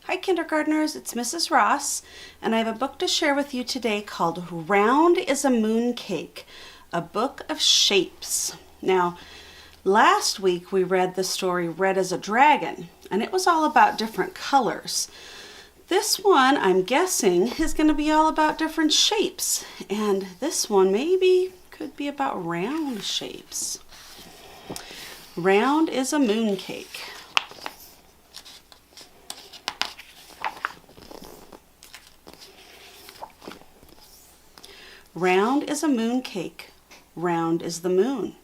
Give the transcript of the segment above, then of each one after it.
Hi kindergartners, it's Mrs. Ross, and I have a book to share with you today called Round is a Mooncake, a book of shapes. Now, last week we read the story Red as a Dragon, and it was all about different colors. This one, I'm guessing, is going to be all about different shapes, and this one maybe could be about round shapes. Round is a mooncake. Round is a mooncake, round is the moon.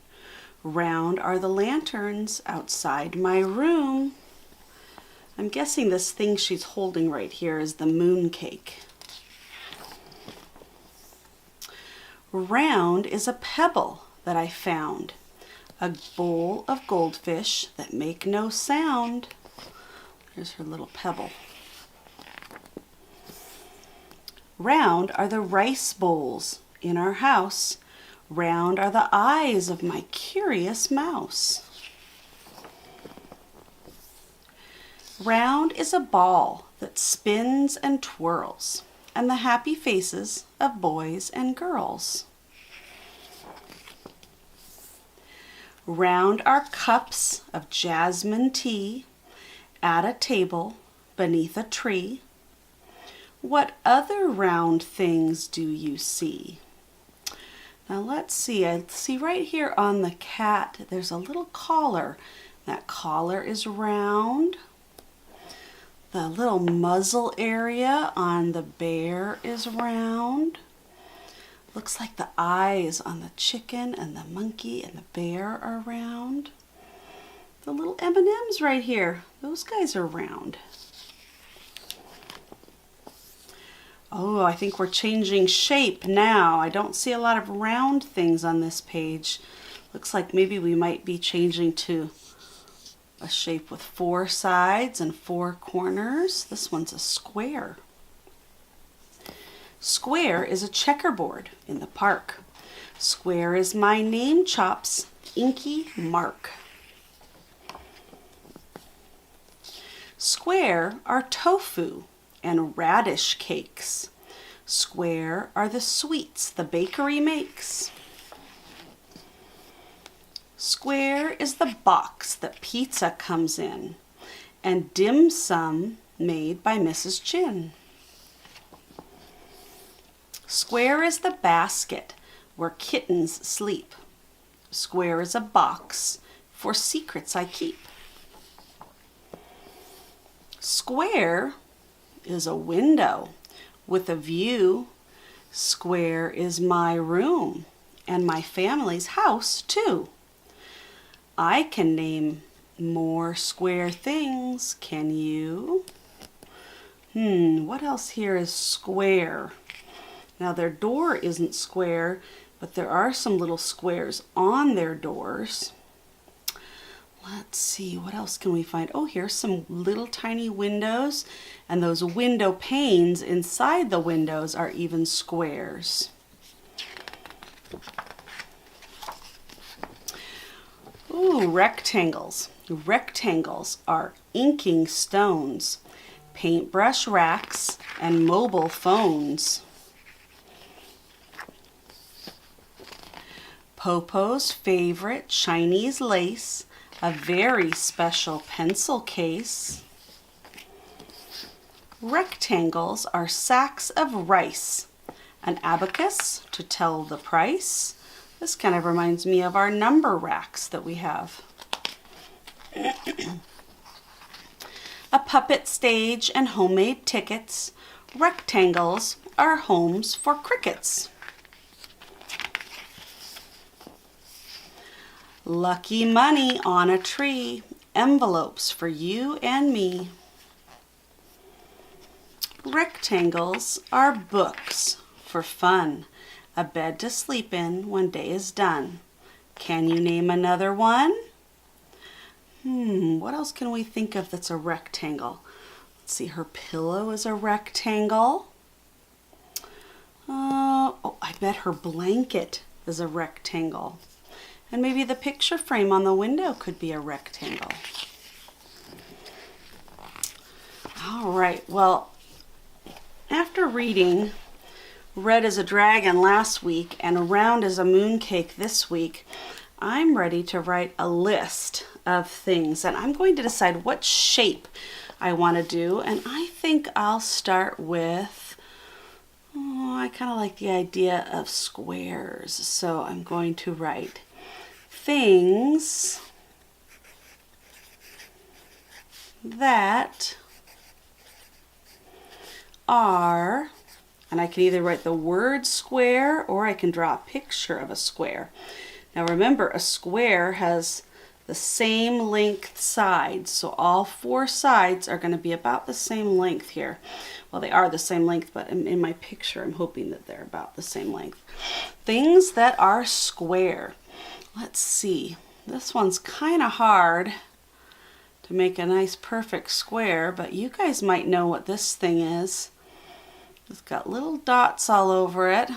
Round are the lanterns outside my room. I'm guessing this thing she's holding right here is the mooncake. Round is a pebble that I found, a bowl of goldfish that make no sound. Here's her little pebble. Round are the rice bowls in our house. Round are the eyes of my curious mouse. Round is a ball that spins and twirls, and the happy faces of boys and girls. Round are cups of jasmine tea at a table beneath a tree. What other round things do you see? Now let's see. I see right here on the cat, there's a little collar. That collar is round. The little muzzle area on the bear is round. Looks like the eyes on the chicken and the monkey and the bear are round. The little M&Ms right here, those guys are round. Oh, I think we're changing shape now. I don't see a lot of round things on this page. Looks like maybe we might be changing to a shape with 4 sides and 4 corners. This one's a square. Square is a checkerboard in the park. Square is my name chop's inky mark. Square are tofu and radish cakes. Square are the sweets the bakery makes. Square is the box that pizza comes in, and dim sum made by Mrs. Chin. Square is the basket where kittens sleep. Square is a box for secrets I keep. Square is a window with a view. Square is my room and my family's house too. I can name more square things, can you? What else here is square? Now their door isn't square, but there are some little squares on their doors. Let's see, what else can we find? Oh, here's some little tiny windows, and those window panes inside the windows are even squares. Ooh, rectangles. Rectangles are inking stones, paintbrush racks, and mobile phones. Popo's favorite Chinese lace, a very special pencil case. Rectangles are sacks of rice, an abacus to tell the price. This kind of reminds me of our number racks that we have. A puppet stage and homemade tickets. Rectangles are homes for crickets. Lucky money on a tree, envelopes for you and me. Rectangles are books for fun, a bed to sleep in when day is done. Can you name another one? What else can we think of that's a rectangle? Let's see, her pillow is a rectangle. Oh, I bet her blanket is a rectangle. And maybe the picture frame on the window could be a rectangle. All right, well, after reading Red as a Dragon last week and Round as a Mooncake this week, I'm ready to write a list of things, and I'm going to decide what shape I want to do, and I think I'll start with, I kind of like the idea of squares, so I'm going to write things that are, and I can either write the word square or I can draw a picture of a square. Now remember, a square has the same length sides, so all four sides are going to be about the same length here. Well, they are the same length, but in my picture I'm hoping that they're about the same length. Things that are square. Let's see, this one's kind of hard to make a nice perfect square, but you guys might know what this thing is. It's got little dots all over it.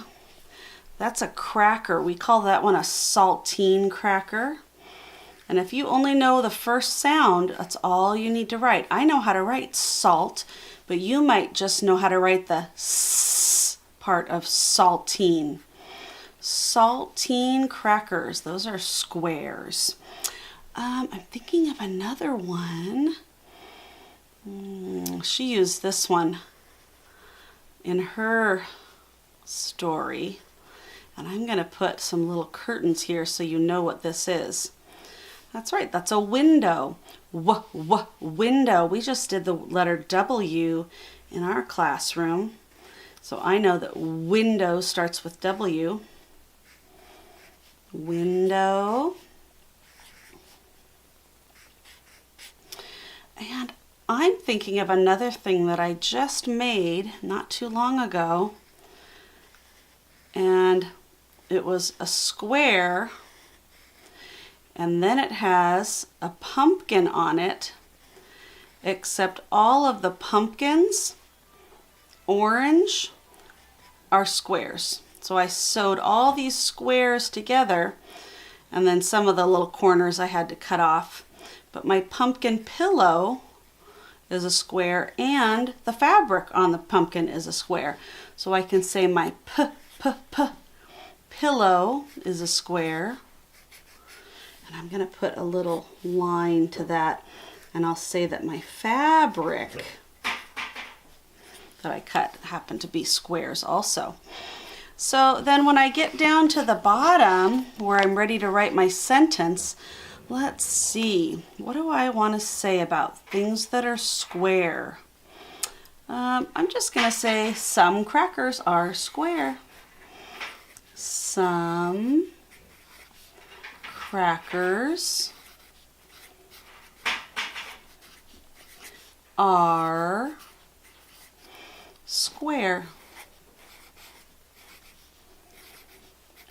That's a cracker. We call that one a saltine cracker. And if you only know the first sound, that's all you need to write. I know how to write salt, but you might just know how to write the s part of saltine. Saltine crackers, those are squares. I'm thinking of another one. She used this one in her story. And I'm going to put some little curtains here so you know what this is. That's right, that's a window. Window. We just did the letter W in our classroom. So I know that window starts with W. Window. And I'm thinking of another thing that I just made not too long ago. And it was a square, and then it has a pumpkin on it, except all of the pumpkins, orange, are squares. So I sewed all these squares together, and then some of the little corners I had to cut off. But my pumpkin pillow is a square, and the fabric on the pumpkin is a square. So I can say my pillow is a square. And I'm going to put a little line to that, and I'll say that my fabric that I cut happened to be squares also. So then when I get down to the bottom where I'm ready to write my sentence, let's see, what do I want to say about things that are square? I'm just going to say some crackers are square. Some crackers are square.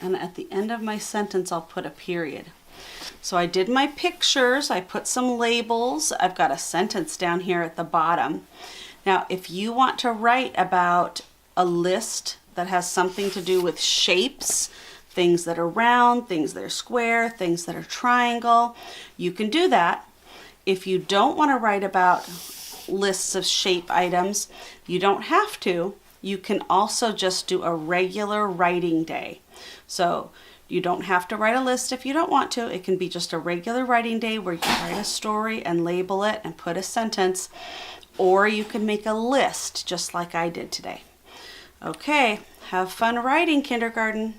And at the end of my sentence, I'll put a period. So I did my pictures, I put some labels, I've got a sentence down here at the bottom. Now, if you want to write about a list that has something to do with shapes, things that are round, things that are square, things that are triangle, you can do that. If you don't want to write about lists of shape items, you don't have to. You can also just do a regular writing day. So you don't have to write a list if you don't want to. It can be just a regular writing day where you write a story and label it and put a sentence, or you can make a list just like I did today. Okay, have fun writing, kindergarten.